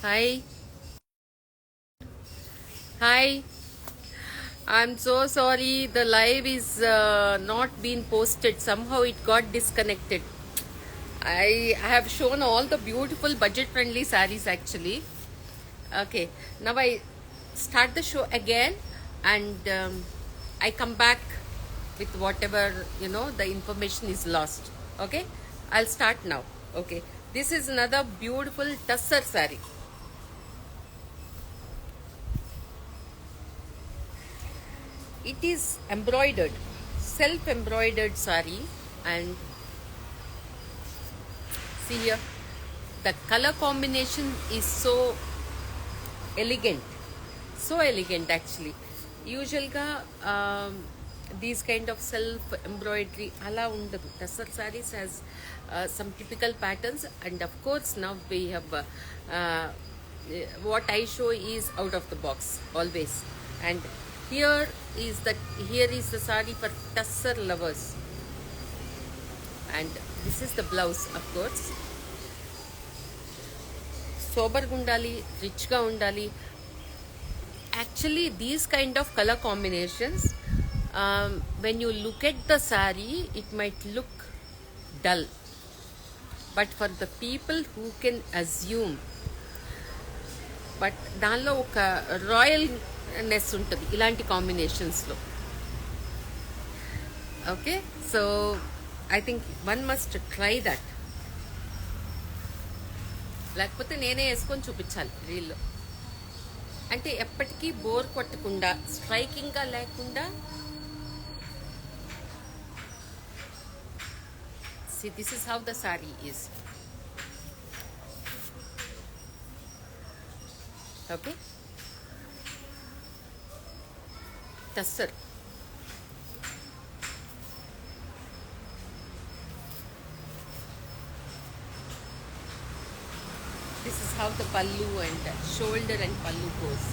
Hi, hi. I'm so sorry. The live is not being posted. Somehow it got disconnected. I have shown all the beautiful budget-friendly sarees actually. Okay, now I start the show again, and I come back with whatever the information is lost. Okay, I'll start now. Okay, this is another beautiful tussar saree. It is embroidered, self embroidered sari, and see here the color combination is elegant so elegant actually. Usually these kind of self embroidery ala undadu. Tasar sarees has some typical patterns, and of course now we have uh, what I show is out of the box always. And here here is the sari for Tassar lovers, and this is the blouse. Of course, sober undali, rich ga undali. Actually, these kind of color combinations, when you look at the sari, it might look dull, but for the people who can assume, but దానిలో ఒక రాయల్నెస్ ఉంటుంది ఇలాంటి కాంబినేషన్స్లో. Okay, so I think one must try that. లేకపోతే నేనే వేసుకొని చూపించాలి రీల్లో. అంటే ఎప్పటికీ బోర్ కొట్టకుండా, స్ట్రైకింగ్గా లేకుండా. See, this is how the saree is. Okay, Tassar. This is how the pallu and shoulder and pallu goes,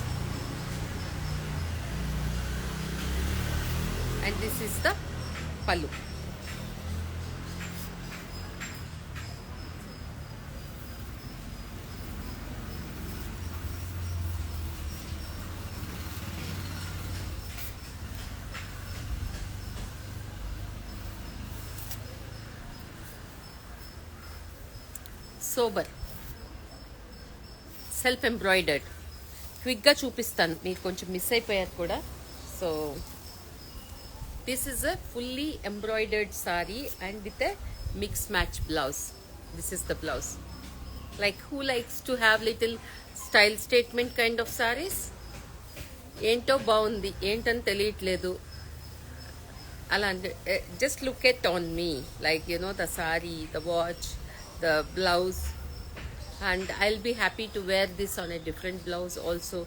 and this is the pallu. Sober, self embroidered. క్విక్గా చూపిస్తాను, మీరు కొంచెం మిస్ అయిపోయారు కూడా. So this is a fully embroidered sorry and with a mix match blouse. This is the blouse. Like who likes to have little style statement kind of saris. ఏంటో బాగుంది, ఏంటని తెలియట్లేదు అలా అంటే just look at on me, like the sorry, the watch, the blouse, and I'll be happy to wear this on a different blouse also,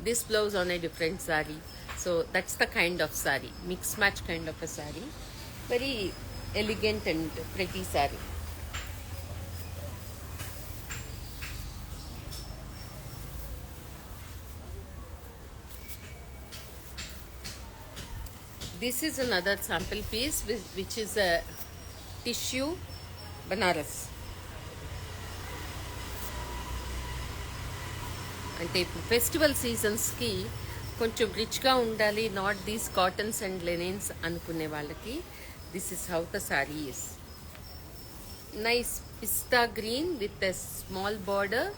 this blouse on a different saree. So that's the kind of saree, mix match kind of a saree, very elegant and pretty saree. This is another sample piece which is a tissue Banaras. అంటే festival సీజన్స్కి కొంచెం రిచ్గా ఉండాలి, not these cottons and linens అనుకునే వాళ్ళకి this is how the sorry is. Nice pista green with a small border,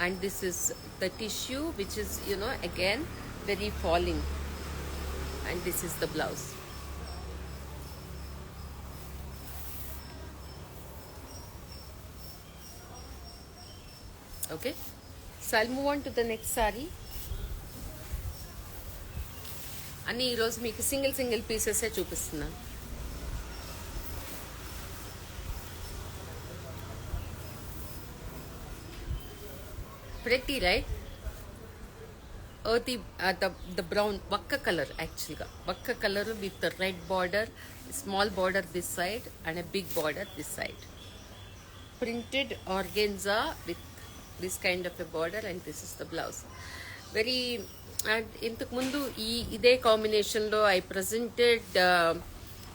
and this is the tissue which is again very falling, and this is the blouse. Okay, so I'll move on to the next sorry. అని ఈరోజు మీకు single పీసెసే చూపిస్తున్నాను. Pretty right. earthy, the brown vakka color, actually vakka color with the red border, small border this side and a big border this side. Printed organza with this kind of a border, and this is the blouse. Very, and ఇంతకు ముందు ఇదే కాంబినేషన్లో I presented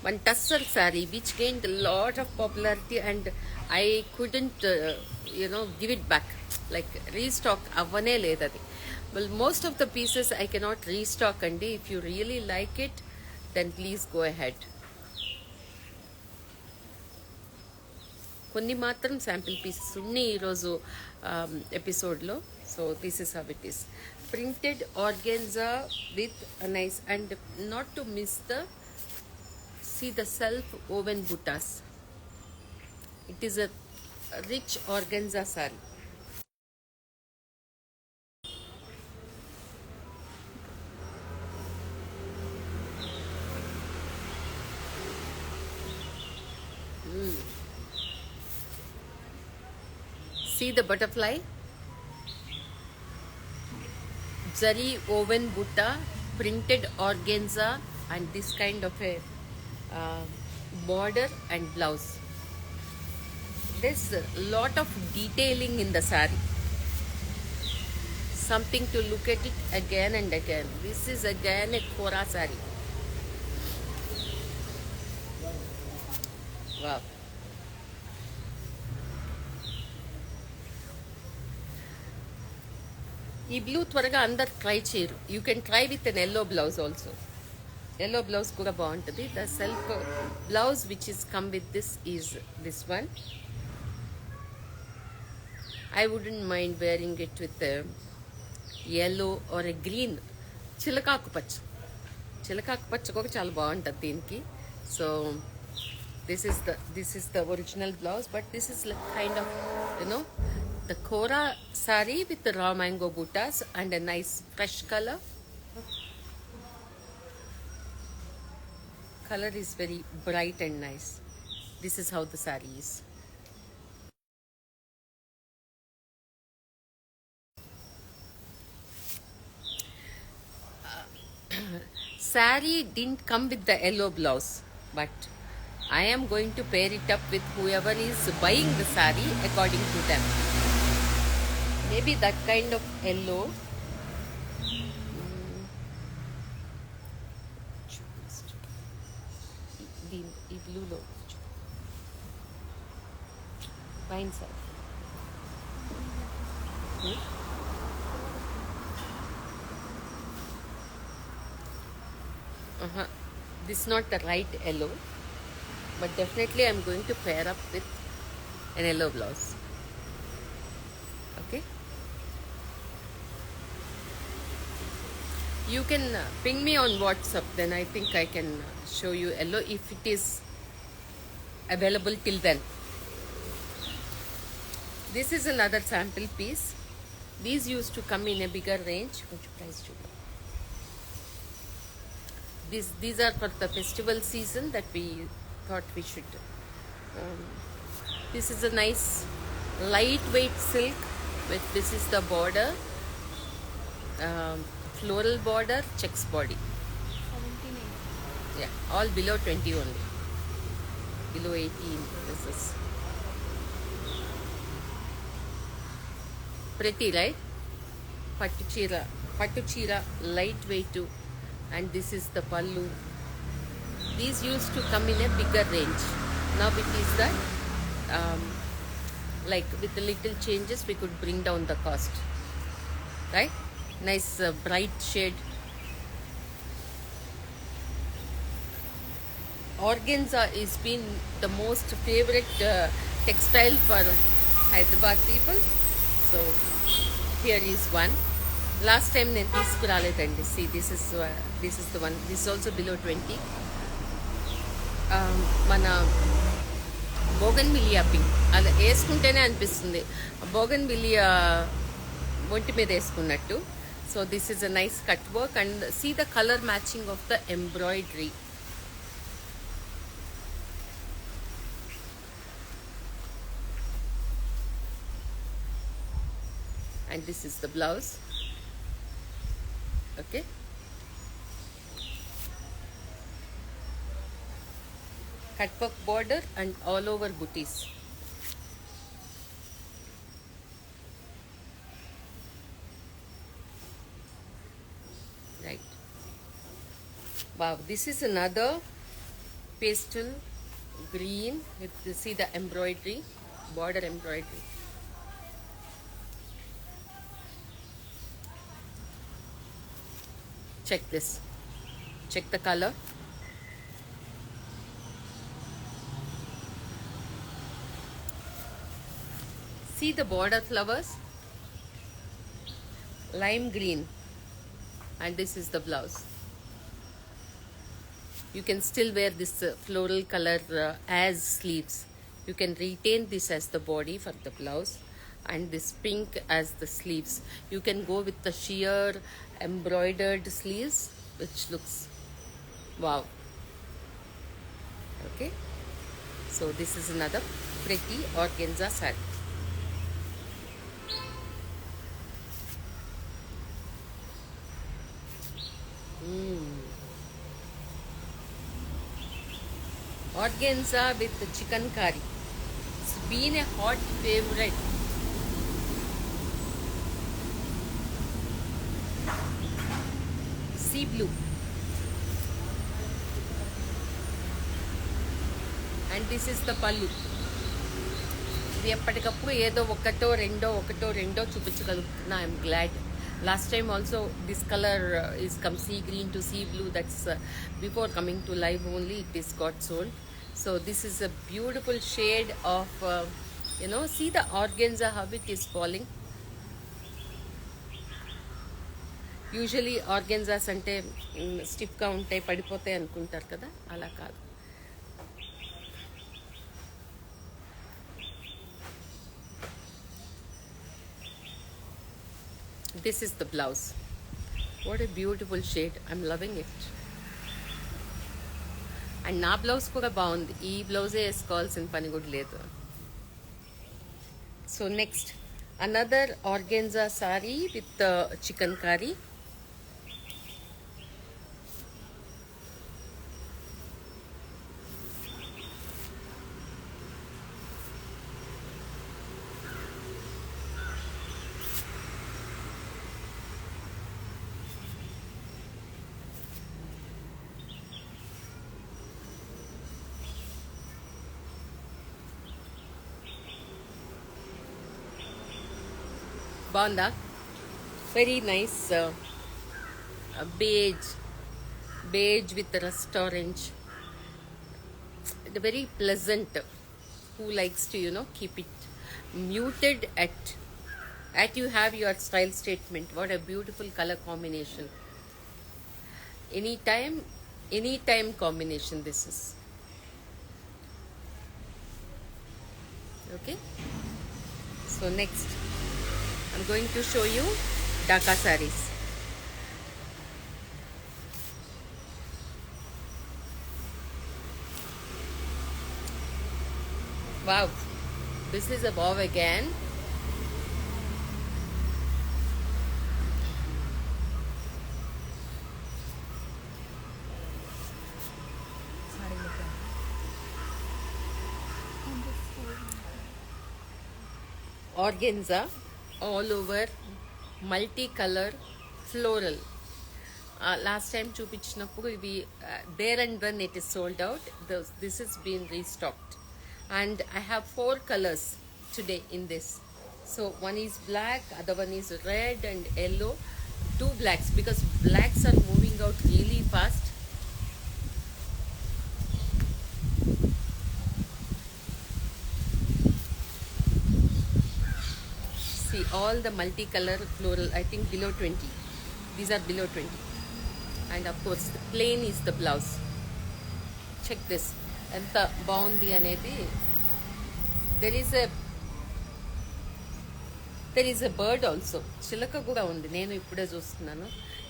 one tussar saree which gained a lot of popularity, and I couldn't give it back, like restock avvane ledadi. Well, most of the pieces I cannot restock andi. If you really like it, then please go ahead. కొన్ని మాత్రం sample pieces ఉన్నాయి ఈరోజు ఎపిసోడ్లో. So this is how it is. Printed organza with nice, and not to miss the see the self woven buttas. It is a rich organza saree. See the butterfly, zari woven butta, printed organza, and this kind of a border and blouse. There's a lot of detailing in the saree, something to look at it again and again. This is again a Kora saree. Wow. ఈ blue త్వరగా అందరు try చేయరు. You can try with an yellow blouse also. Yellow blouse కూడా బాగుంటుంది. The self blouse which is come with this is this one. I wouldn't mind wearing it with yellow or a green. చిలకాకు పచ్చ, చిలకాకు పచ్చ కూడా చాలా బాగుంటుంది దీనికి. So this is the original blouse, but this is like kind of the Kora saree with the raw mango buttas and a nice fresh color. Color is very bright and nice. This is how the saree is. Saree didn't come with the yellow blouse, but I am going to pair it up with whoever is buying the saree according to them. Maybe that kind of yellow. ఈ బ్లూలో fine sir. This is not the right yellow, but definitely I'm going to pair up with an yellow blouse. Okay, you can ping me on WhatsApp, then I think I can show you yellow if it is available till then. This is another sample piece. These used to come in a bigger range. What price do you? These are for the festival season that we thought we should. This is a nice lightweight silk with this is the border, floral border, checks body. 17. Yeah, all below 20 only. Below 18. This is pretty, right? Pattu chira, lightweight too. And this is the pallu. These used to come in a bigger range. Now it is that like with the little changes we could bring down the cost, right? Nice bright shade. Organza is been the most favorite textile for Hyderabad people. So here is one. Last time నేను తీసుకురాలేదండి. See, this is the one. This is also below 20. మన బోగన్ Millia pink అలా వేసుకుంటేనే అనిపిస్తుంది బోగన్ మిలియా ఒంటి మీద వేసుకున్నట్టు. So this is a nice cut work and see the colour matching of the embroidery. And this is the blouse. Okay. Cut work border and all over booties. Right. Wow, this is another pastel green with see the embroidery, border embroidery. Check this. Check the color. See the border flowers, lime green, and this is the blouse. You can still wear this floral color as sleeves. You can retain this as the body for the blouse and this pink as the sleeves. You can go with the sheer embroidered sleeves, which looks wow. Okay, so this is another pretty organza saree. Organza with the chicken curry. It's been a hot favorite. Sea blue. And this is the pallu. ఇది ఎప్పటికప్పుడు ఏదో ఒకటో రెండో చూపించగలుగుతున్నా. I'm glad. Last time also this color is come sea green to sea blue. That's before coming to live only it is got sold. So this is a beautiful shade of see the organza how it is falling. Usually organzas ante stiff ga untayi padipotayi anukuntaru kada, ala kaadu. This is the blouse. What a beautiful shade. I'm loving it. And na blouse kuda baagundi. Ee blouse eskovalsina pani kuda ledu. So next, another organza saree with chicken curry. Banda, very nice beige with rust orange. Very pleasant. Who likes to keep it muted at you have your style statement. What a beautiful color combination. Anytime combination this is. Okay, so next I'm going to show you Dhaka sarees. Wow, this is a bow again. Organza all over, multicolor, floral. Last time చూపించినప్పుడు ఇవి there and when it is sold out. This has been restocked and I have 4 colors today in this. So one is black, other one is red and yellow, 2 blacks because blacks are moving out really fast. See all the multicolor floral, I think below 20. These are below 20. And of course the plain is the blouse. Check this. Enta baundi anedi. There is a bird also. Chilaka kuda undi. Nenu ippude chustunnanu.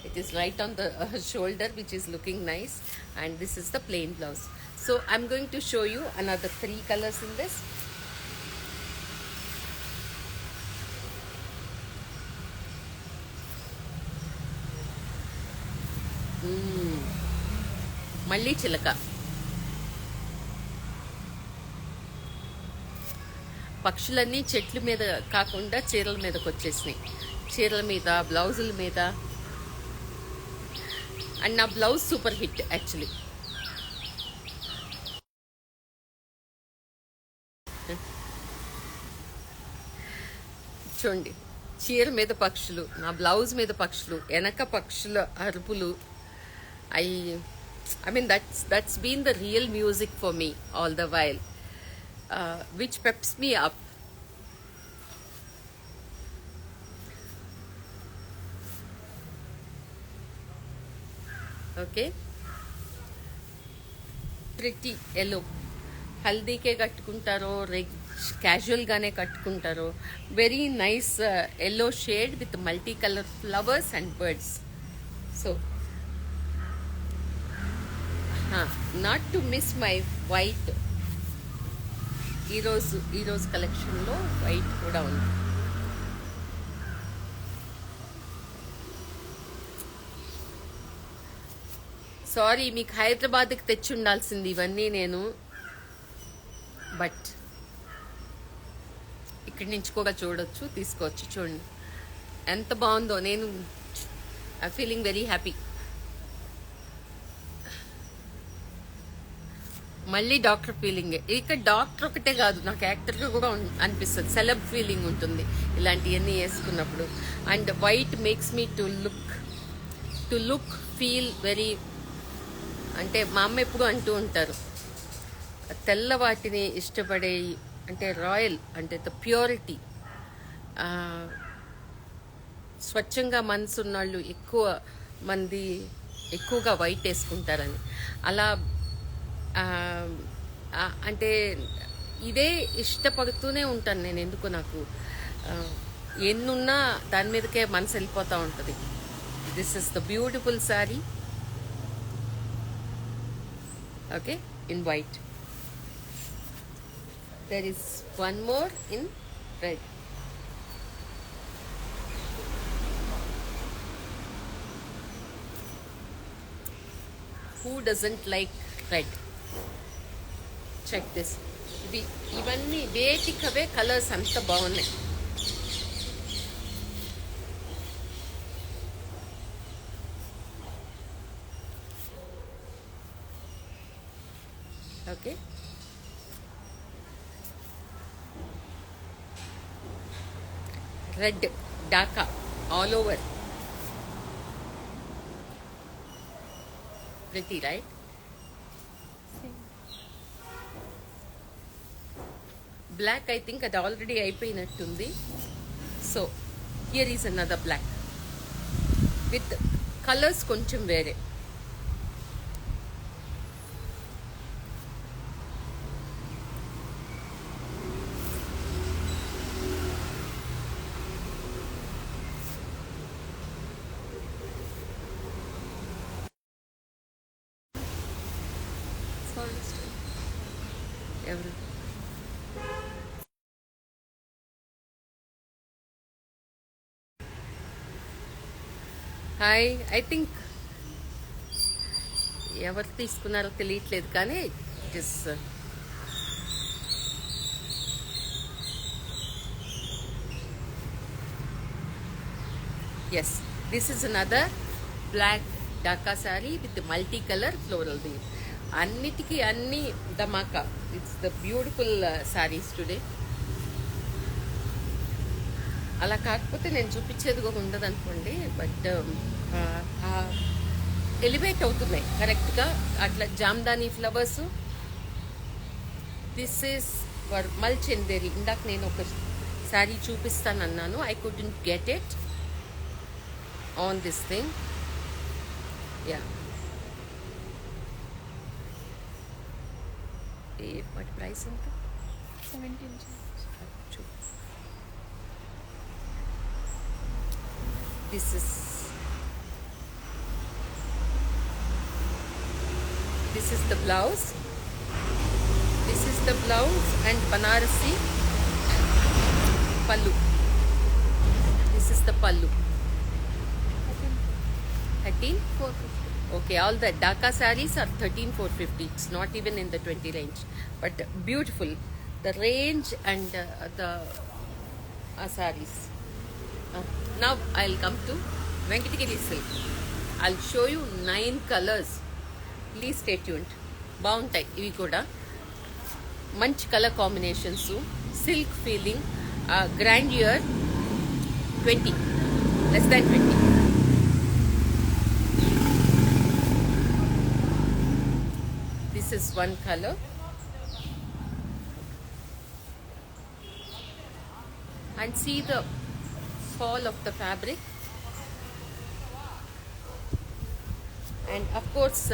It is right on the shoulder, which is looking nice. And this is the plain blouse. So I'm going to show you another 3 colors in this. మ్మ్. మళ్ళీ చిలక. పక్షులన్నీ చెట్ల మీద కాకుండా చీరల మీదకి వచ్చేసినాయి. చీరల మీద, బ్లౌజుల మీద. అండ్ నా బ్లౌజ్ సూపర్ హిట్ యాక్చువల్లీ. చూడండి, చీర మీద పక్షులు, నా బ్లౌజ్ మీద పక్షులు, వెనక పక్షుల అరుపులు. I I mean that's been the real music for me all the while, which peps me up. Okay, pretty yellow. హల్దీకే కట్టుకుంటారో క్యాజువల్గానే కట్టుకుంటారో, very nice yellow shade with multi colour flowers and birds. So not to miss my white. ఈరోజు కలెక్షన్లో white కూడా ఉంది. Sorry, మీకు హైదరాబాద్కి తెచ్చి ఉండాల్సింది ఇవన్నీ నేను, బట్ ఇక్కడి నుంచి కూడా చూడొచ్చు, తీసుకోవచ్చు. చూడండి ఎంత బాగుందో. నేను ఐ ఫీలింగ్ వెరీ హ్యాపీ. మళ్ళీ డాక్టర్ ఫీలింగే. ఇక్కడ డాక్టర్ ఒకటే కాదు, నాకు యాక్టర్గా కూడా అనిపిస్తుంది. సెలబ్ ఫీలింగ్ ఉంటుంది ఇలాంటివన్నీ వేసుకున్నప్పుడు. And white makes me to look feel very, అంటే మా అమ్మ ఎప్పుడు అంటూ ఉంటారు, తెల్ల వాటిని ఇష్టపడే, అంటే రాయల్, అంటే ద ప్యూరిటీ, స్వచ్ఛంగా మనసు ఉన్నవాళ్ళు ఎక్కువగా వైట్ వేసుకుంటారని. అలా అంటే ఇదే ఇష్టపడుతూనే ఉంటాను నేను. ఎందుకు నాకు ఎన్నున్నా దాని మీదకే మనసు వెళ్ళిపోతూ ఉంటుంది. This is the beautiful sorry. Okay, in white. There is one more in red. Who doesn't like red? Check this. ఇవన్నీ వేటికవే కలర్స్ అంత బాగున్నాయి. Okay, red Dhaka all over. Pretty, right? Black I think అది ఆల్రెడీ అయిపోయినట్టుంది. So here is another black with colours కొంచెం వేరే. ఎవరు hi, I think ఎవరు తీసుకున్నారో తెలియట్లేదు, కానీ it is yes, this is another black Dhaka sari with multi colour floral weave. అన్నిటికీ అన్ని ధమాకా. It's the beautiful saris today. అలా కాకపోతే నేను చూపించేది కూడా ఉండదు అనుకోండి, బట్ ఎలివేట్ అవుతున్నాయి కరెక్ట్గా. అట్లా Jamdani flowers. This is for Malchanderi. ఇందాక నేను ఒక శారీ చూపిస్తానన్నాను, I couldn't get it on this thing. Yeah, వాటి ప్రైస్ ఎంత? 17. This is the blouse. This is the blouse and Banarasi pallu. This is the pallu. 13? Okay, all the Dhaka sarees are 13,450. It's not even in the 20 range, but beautiful. The range and the sarees. Uh, Now I'll come to Venkatagiri silk. I'll show you 9 colors. Please stay tuned. బాగుంటాయి ఇవి కూడా మంచి colour combinations silk feeling grandeur 20 less than 20. This is one color. And see the fall of the fabric. And of course,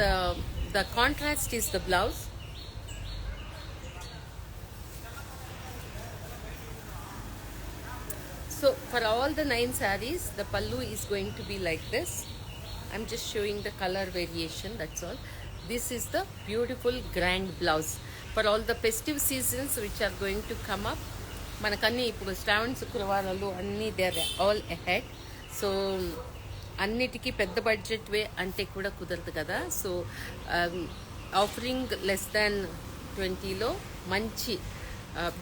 the contrast is the blouse. So for all the 9 sarees, the pallu is going to be like this. I'm just showing the color variation, that's all. This is the beautiful grand blouse for all the festive seasons which are going to come up. మనకన్నీ ఇప్పుడు శ్రావణ శుక్రవారాలు అన్నీ they are all ahead. So అన్నిటికీ పెద్ద budget వే అంటే కూడా కుదరదు కదా. సో ఆఫరింగ్ లెస్ దాన్ 20లో మంచి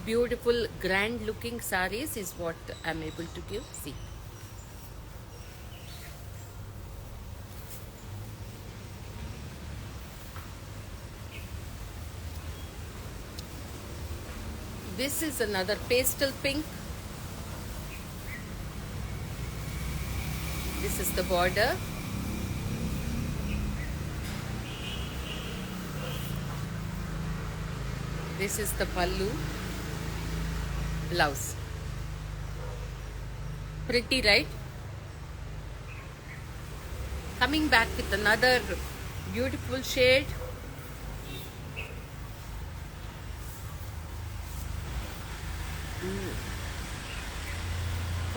beautiful grand looking sarees is what I'm able to give. See, this is another pastel pink. This is the border. This is the pallu. Blouse. Pretty, right? Coming back with another beautiful shade.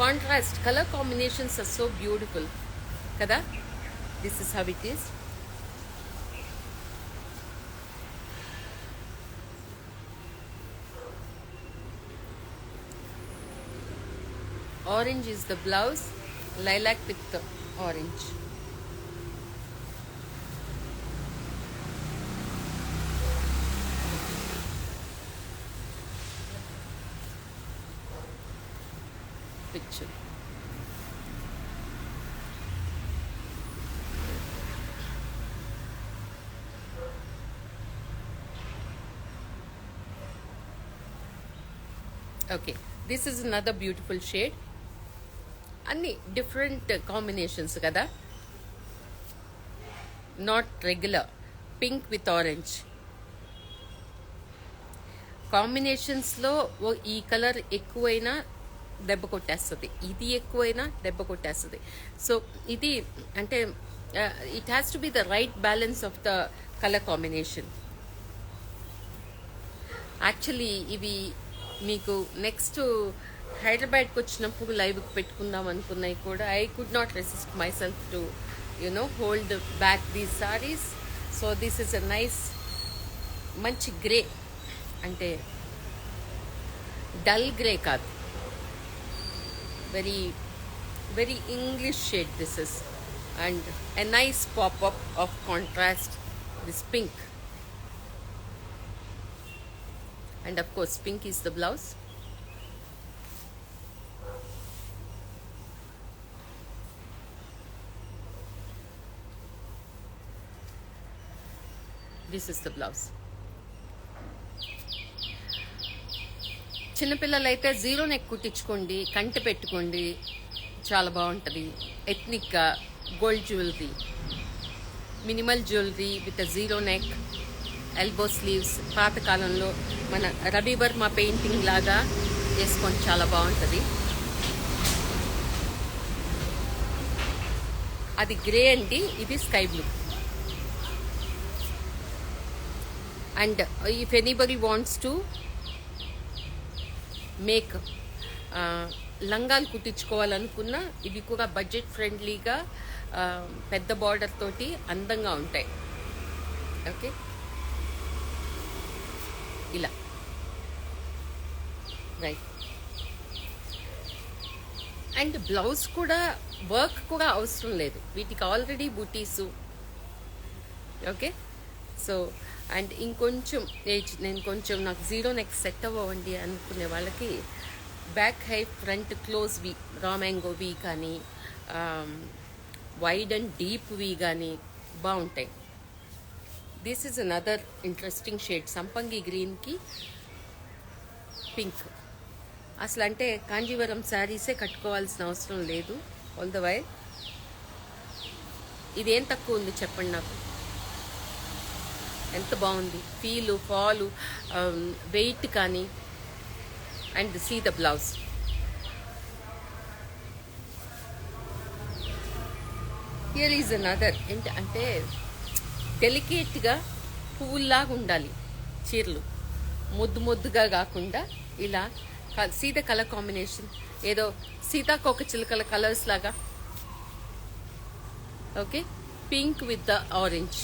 Contrast, color combinations are so beautiful. Kada? This is how it is. Orange is the blouse, lilac with the orange. Picture. Okay, this is another beautiful shade. అన్ని different combinations కదా, not regular. Pink with orange కాంబినేషన్స్లో ఈ colour ఎక్కువైనా దెబ్బ కొట్టేస్తుంది, ఇది ఎక్కువైనా దెబ్బ కొట్టేస్తుంది. సో ఇది అంటే it has to be the right balance of the colour combination. Actually ఇవి మీకు నెక్స్ట్ హైదరాబాద్కి వచ్చినప్పుడు లైవ్కి పెట్టుకుందాం అనుకున్నాయి కూడా. I could not resist my self to hold back these saris. So this is a nice మంచి గ్రే, అంటే డల్ గ్రే కాదు, very very English shade this is. And a nice popup of contrast, this pink. And of course pink is the blouse. This is the blouse. చిన్నపిల్లలైతే zero neck కుట్టించుకోండి, కంటి పెట్టుకోండి, చాలా బాగుంటుంది. ఎథ్నిక్గా gold jewellery, minimal jewellery with zero neck, elbow sleeves, పాతకాలంలో మన Ravi Varma painting లాగా వేసుకొని చాలా బాగుంటుంది. అది గ్రే అండి, ఇది sky blue. And if anybody wants to make లంగాలు కుట్టించుకోవాలనుకున్నా ఇవి కూడా బడ్జెట్ ఫ్రెండ్లీగా పెద్ద బార్డర్ తోటి అందంగా ఉంటాయి. ఓకే, ఇలా రైట్. అండ్ బ్లౌజ్ కూడా వర్క్ కూడా అవసరం లేదు, వీటికి ఆల్రెడీ బూటీసు ఓకే. సో అండ్ ఇంకొంచెం ఏజ్, నేను కొంచెం నాకు జీరో నెక్ సెట్ అవ్వండి అనుకునే వాళ్ళకి బ్యాక్ హై ఫ్రంట్ క్లోజ్ వి, రా మ్యాంగో వి కానీ వైడ్ అండ్ డీప్ వి కానీ బాగుంటాయి. This is another interesting shade, సంపంగి గ్రీన్కి పింక్. అసలు అంటే కాంజీవరం శారీసే కట్టుకోవాల్సిన అవసరం లేదు ఆల్ ద వై. ఇదేం తక్కువ ఉంది చెప్పండి నాకు, ఎంత బాగుంది ఫీలు, ఫాలు, వెయిట్ కానీ. And see the blouse. Here is another. అంటే డెలికేట్గా పువ్వుల్లాగా ఉండాలి చీరలు, ముద్దు ముద్దుగా కాకుండా ఇలా. సీ ద కలర్ కాంబినేషన్, ఏదో సీతాకోక చిలుకల కలర్స్ లాగా. Okay, pink with the orange.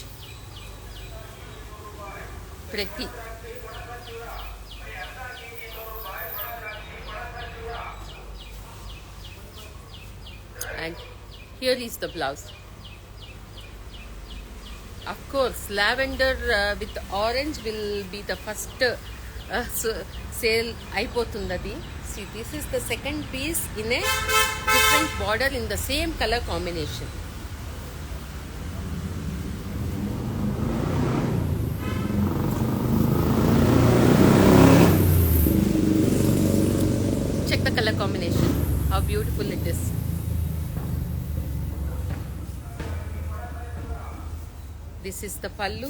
ప్రతి and here is the blouse. Of course lavender with orange will be the first sale అయిపోతుంది. See, this is the second piece in a different border in the same color combination. Check the color combination, how beautiful it is. This is the pallu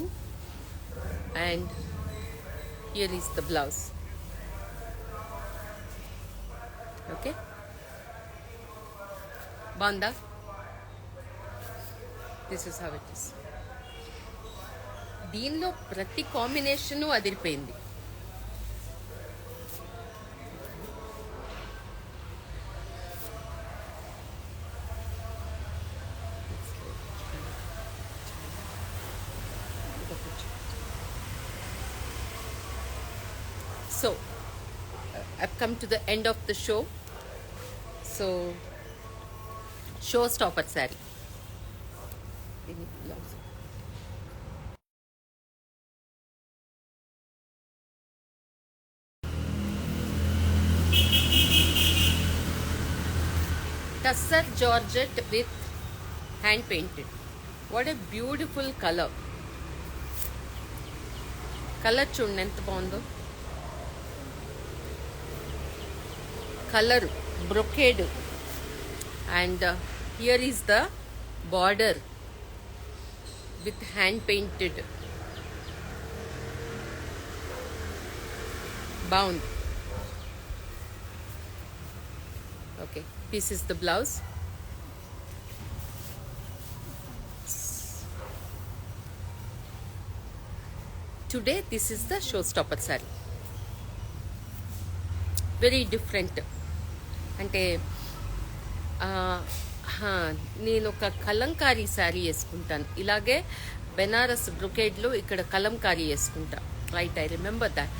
and here is the blouse. Okay, banda, this is how it is. దీనిలో ప్రతి combination అదిరిపోయింది. So I've come to the end of the show. So showstopper saree. Tussar Georgette with hand painted. What a beautiful color. Color చూడండి ఎంత బాగుందో. Colour brocade and here is the border with hand painted. బాగుంది. Okay, this is the blouse. Today this is the show stopper sari. Very different. అంటే నేను ఒక కలంకారీ శారీ వేసుకుంటాను, ఇలాగే బెనారస్ బ్రొకేడ్లో ఇక్కడ కలంకారీ వేసుకుంటా. Right, I remember that.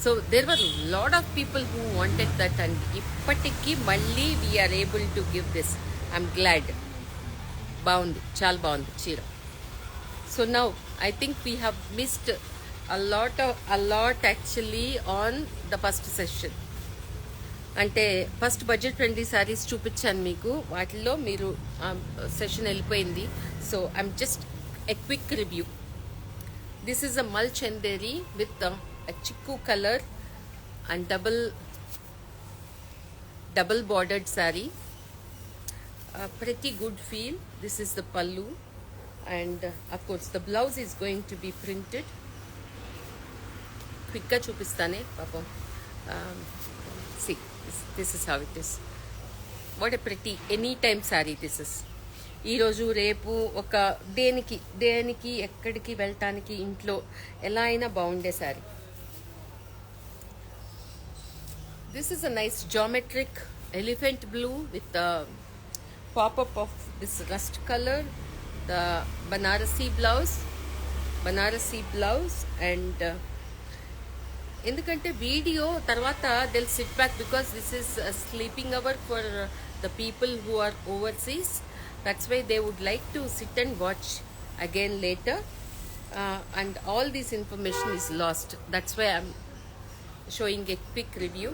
So there were lot of people who wanted that and ఇప్పటికీ మళ్ళీ we are able to give this. I'm glad. బాగుంది, చాలా బాగుంది చీర. So now I think we have missed a lot actually on the first session. అంటే first budget friendly saris చూపించాను మీకు, వాటిల్లో మీరు సెషన్ వెళ్ళిపోయింది. So I'm just a quick review. This is a mul Chanderi with చిక్కు colour and double bordered sari. pretty good feel. This is the pallu and of course the blouse is going to be printed. Quick ga chupistane papam. See, this is how it is. What a pretty anytime saree this is. ఈ రోజు రేపు ఒక దేనికి ఎక్కడికి వెళ్ళటానికి ఇంట్లో ఎలా అయినా బాగుండే sorry. This is a nice geometric elephant blue with the pop-up of this rust color, the Banarasi blouse and ఎందుకంటే వీడియో తర్వాత they'll sit back because this is a sleeping hour for the people who are overseas. That's why they would like to sit and watch again later. and all this information is lost. That's why I'm showing a quick review.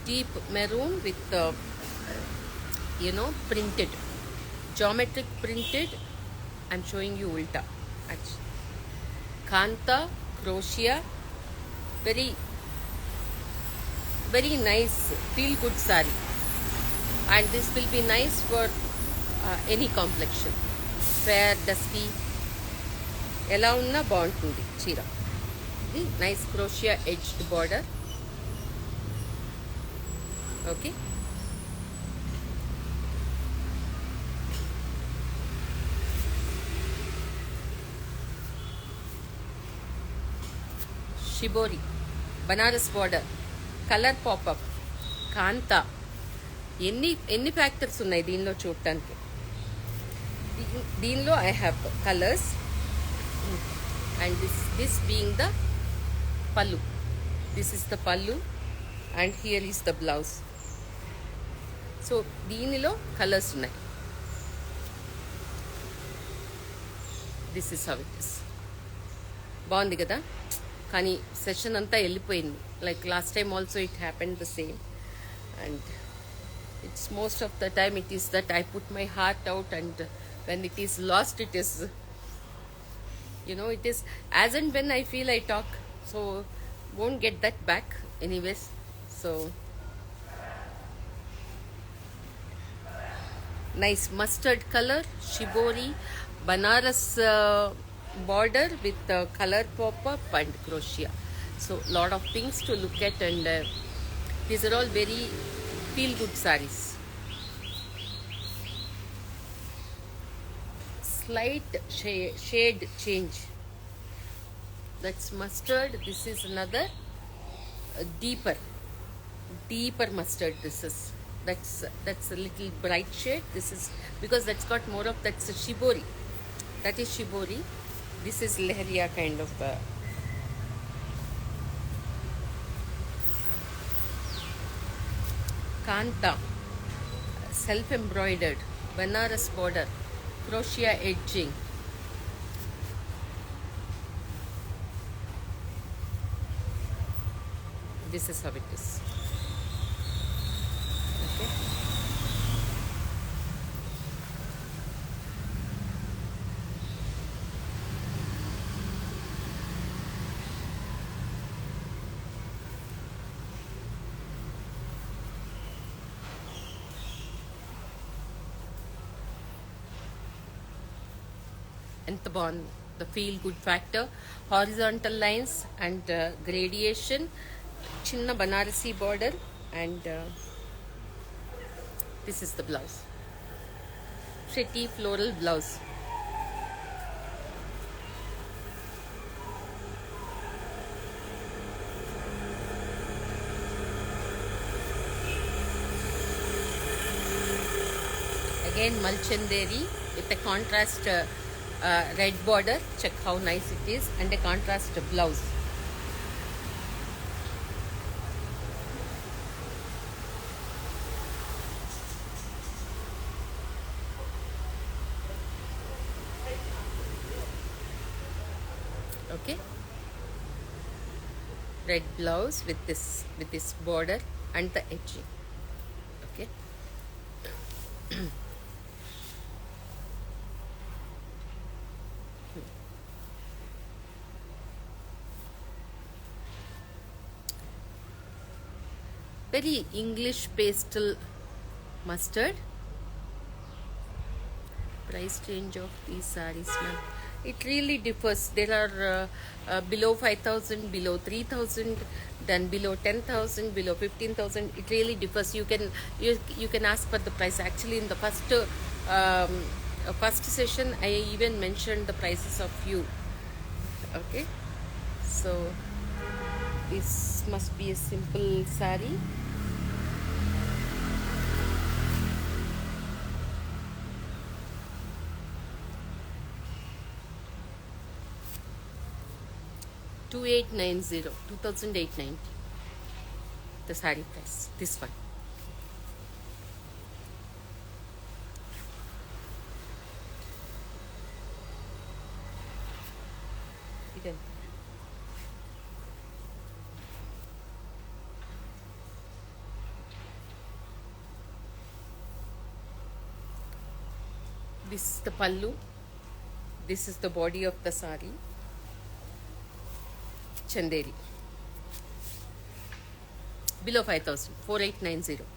Deep maroon with printed, geometric printed. I'm showing you ulta actually. Kanta crochet, very very nice, feel good saree, and this will be nice for any complexion, fair, dusky, ఎలా ఉన్నా బాగుంటుంది చీర. ఇది nice crochet edged border. Okay, shibori Banaras border, colour pop up, kantha. ఎన్ని factors ఉన్నాయి దీనిలో చూడటానికి. దీనిలో I have colours, and this being the pallu. This is the pallu and here is the blouse. So దీనిలో కలర్స్ ఉన్నాయి. This is how it is. బాగుంది కదా, కానీ సెషన్ అంతా వెళ్ళిపోయింది. Like last time also it happened the same, and it's most of the time it is that I put my heart out, and when it is lost, it is, it is as and when I feel I talk, so won't get that back anyways. So nice mustard color, shibori, banaras border with color pop-up and crochet. So lot of things to look at, and these are all very feel good sarees. Slight shade change. That's mustard. This is another deeper mustard. This is that's a little bright shade. This is because that's got more of, that's a shibori. That is shibori. This is lehriya kind of kanta, self embroidered, banaras border, crochet edging. This is how it is. Okay. ఎంత బాగుంది, the feel good factor, horizontal lines and gradation, chinna banarasi border, and this is the blouse, pretty floral blouse. Again Malchanderi with a contrast red border. Check how nice it is, and a contrast blouse. Okay, red blouse with this border and the edging. Okay. Very English pastel mustard. Price range of these sarees, ma'am, it really differs. There are below 5,000, below 3,000, then below 10,000, below 15,000. It really differs. You can ask for the price. Actually, in the first session, I even mentioned the prices of few. Okay, so this must be a simple saree. $2,890, $2,890. The saree price. This one. This is the pallu. This is the body of the sari. Chanderi. Below 5,000. 4890.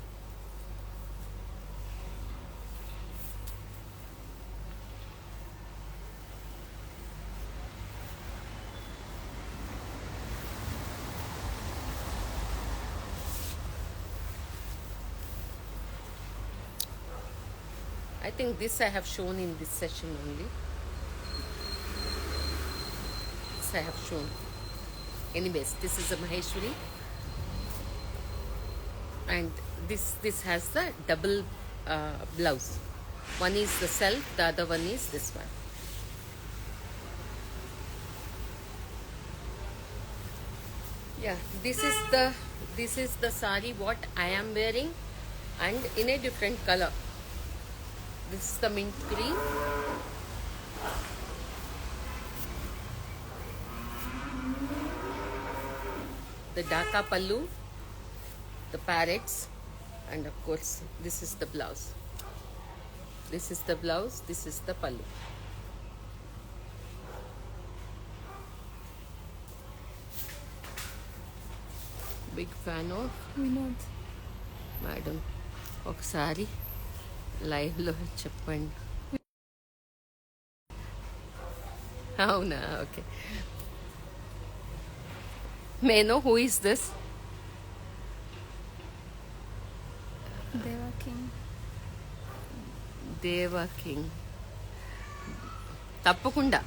I think this I have shown in this session only. This I have shown. Anyways, this is a Maheshwari, and this has the double blouse. One is the self, the other one is this one. Yeah, this is the sari what I am wearing, and in a different color. This is the mint green. The Dhaka pallu, the parrots, and of course this is the blouse. This is the blouse, this is the pallu. Big fan of Vinod. Madam ఒకసారి లైవ్లో చెప్పండి. అవునా, okay. May know who is this? Deva King. దేవా king. తప్పకుండా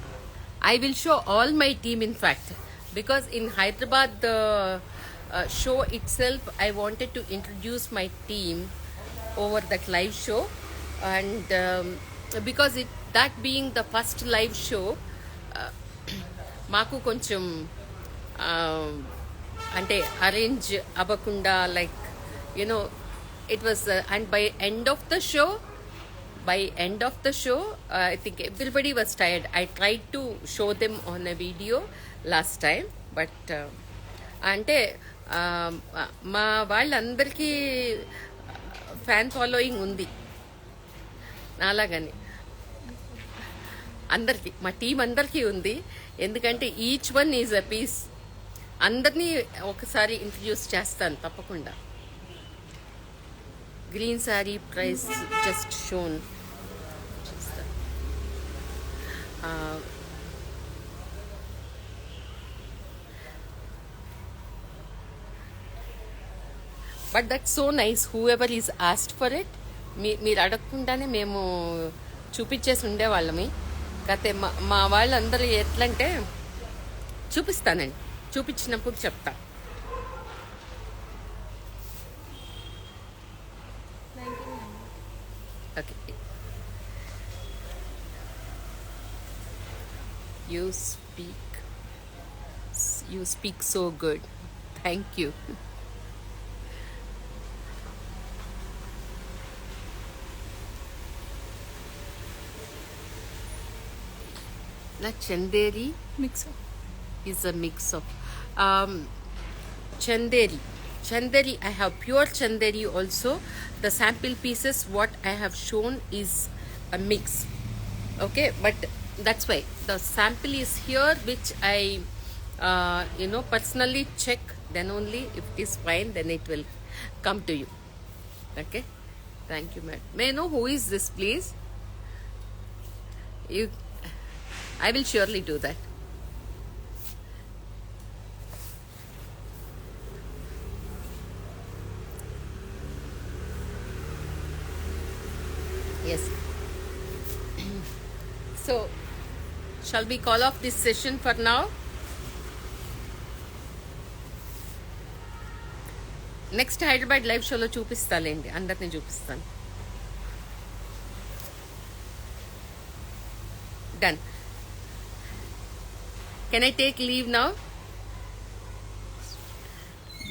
I will show all my team in fact, because in Hyderabad show itself I wanted to introduce my team over that live show, and because that being the first live show, మాకు కొంచెం అంటే arrange అవ్వకుండా, like you know it was and by end of the show I think everybody was tired. I tried to show them on a video last time, but అంటే మా వాళ్ళందరికీ fan following ఉంది నాలాగని. అందరికీ, మా టీం అందరికీ ఉంది, ఎందుకంటే each one is a piece. అందరినీ ఒకసారి ఇంట్రడ్యూస్ చేస్తాను తప్పకుండా. Green sari price just shown. But that's so nice, whoever is asked for it. మీరు అడగకుండానే మేము చూపించేసి ఉండేవాళ్ళమి. కాకపోతే మా వాళ్ళందరూ ఎట్లంటే చూపిస్తానండి, చూపించినప్పుడు చెప్తా. Okay, you speak so good. Thank you. La Chanderi Mix up. is a mix of Chanderi. Chanderi, I have pure Chanderi also. The sample pieces what I have shown is a mix. Okay, but that's why the sample is here, which I personally check. Then only if it is fine, then it will come to you. Okay, thank you, madam. May I know who is this, please? I will surely do that. Yes. So, shall we call off this session for now? Next Hyderabad live షోలో చూపిస్తాలేండి, అందరినీ చూపిస్తాను. Done. Can I take leave now?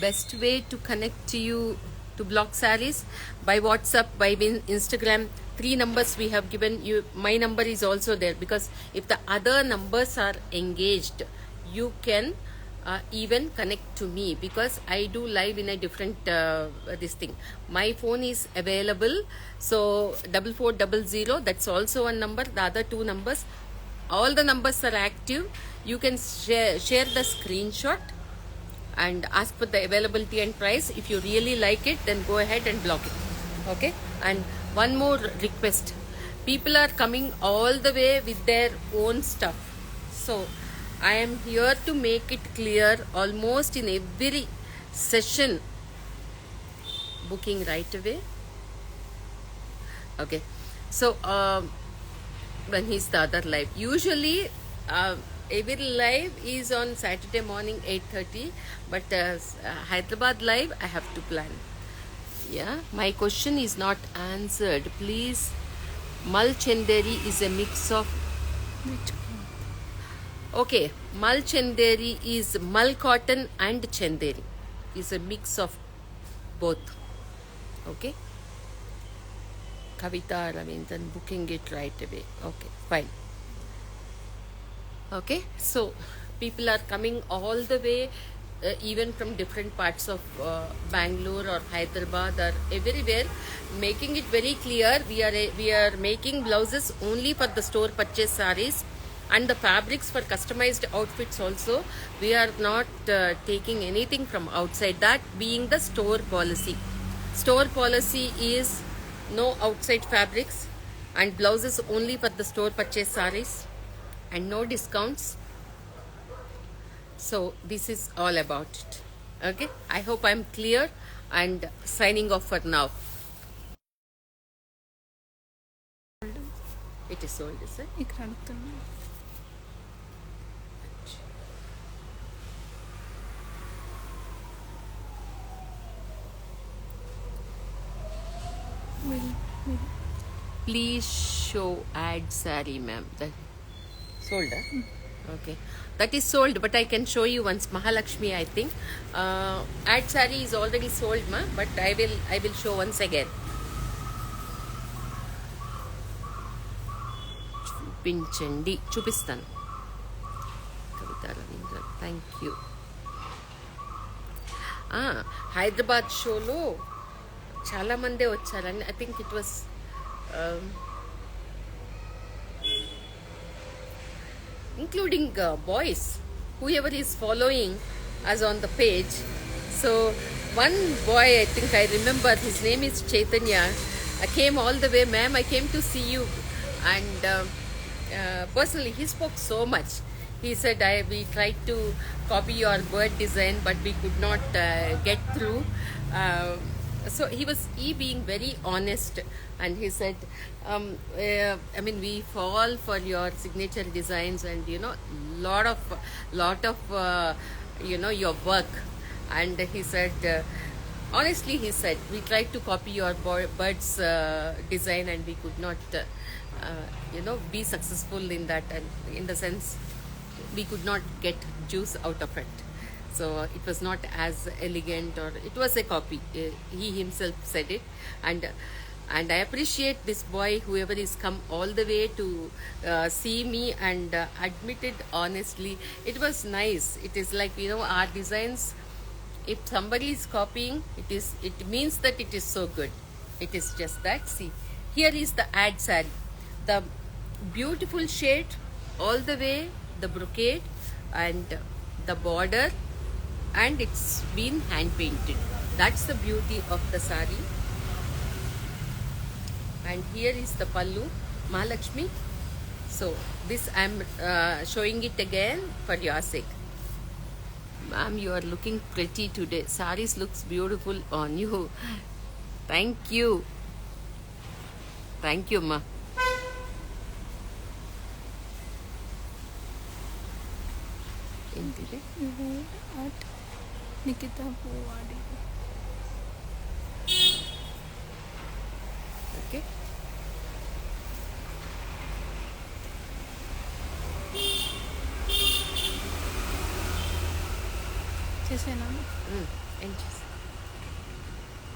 Best way to connect to you to Block Sarees by WhatsApp, by Instagram. 3 numbers we have given you. My number is also there, because if the other numbers are engaged, you can even connect to me, because I do live in a different this thing. My phone is available, so 4400. That's also one number. The other two numbers, all the numbers are active. You can share the screenshot and ask for the availability and price. If you really like it, then go ahead and block it. Okay. And one more request: people are coming all the way with their own stuff, so I am here to make it clear almost in every session. Booking right away. Okay. So when is the other live? Usually every live is on Saturday morning 8:30, but Hyderabad live I have to plan. Yeah, my question is not answered. Please, Mal Chanderi is a mix of. Which Okay, Mal Chanderi is Mal cotton and Chanderi. Is a mix of both. Okay. Kavita Ravindran booking it right away. Okay, fine. Okay, so people are coming all the way, even from different parts of Bangalore or Hyderabad or everywhere, making it very clear we are making blouses only for the store purchase sarees, and the fabrics for customized outfits also. We are not taking anything from outside. That being the store policy. Store policy is no outside fabrics and blouses only for the store purchase sarees, and no discounts. So this is all about it. Okay, I hope I'm clear, and signing off for now. It is sold, is it? ఇక్కడ అడుగుతున్నా. Will. Please show ad saree, ma'am. That sold, huh? Okay, that is sold, but I can show you once. Mahalakshmi, I think. Ad saree is already sold, ma. But I will show once again. చూపించండి, చూపిస్తాను. కవిత Ravindra, thank you. Hyderabad షోలో చాలా మందే వచ్చారండి. I think it was including boys, whoever is following us on the page. So one boy, I think I remember, his name is Chaitanya. I came all the way, ma'am, I came to see you. And personally, he spoke so much. He said, we tried to copy your bird design, but we could not get through. So he being very honest, and he said, I mean, we fall for your signature designs, and lot of your work. And he said, honestly, he said, we tried to copy your bird's design, and we could not be successful in that, and in the sense we could not get juice out of it. So it was not as elegant, or it was a copy. He himself said it. And I appreciate this boy, whoever is come all the way to see me, and admitted honestly. It was nice. It is like, our designs, if somebody is copying, it means that it is so good. It is just that. See, here is the ad saree. The beautiful shade all the way, the brocade and the border, and it's been hand painted. That's the beauty of the saree. And here is the pallu, Mahalakshmi. So this I'm showing it again for your sake. Ma'am, you are looking pretty today. Sarees looks beautiful on you. Thank you. Thank you, ma. ఏంటిది? Art Nikhita పూవాడి. Okay, చేసేనా? ఏం చేస్తాను?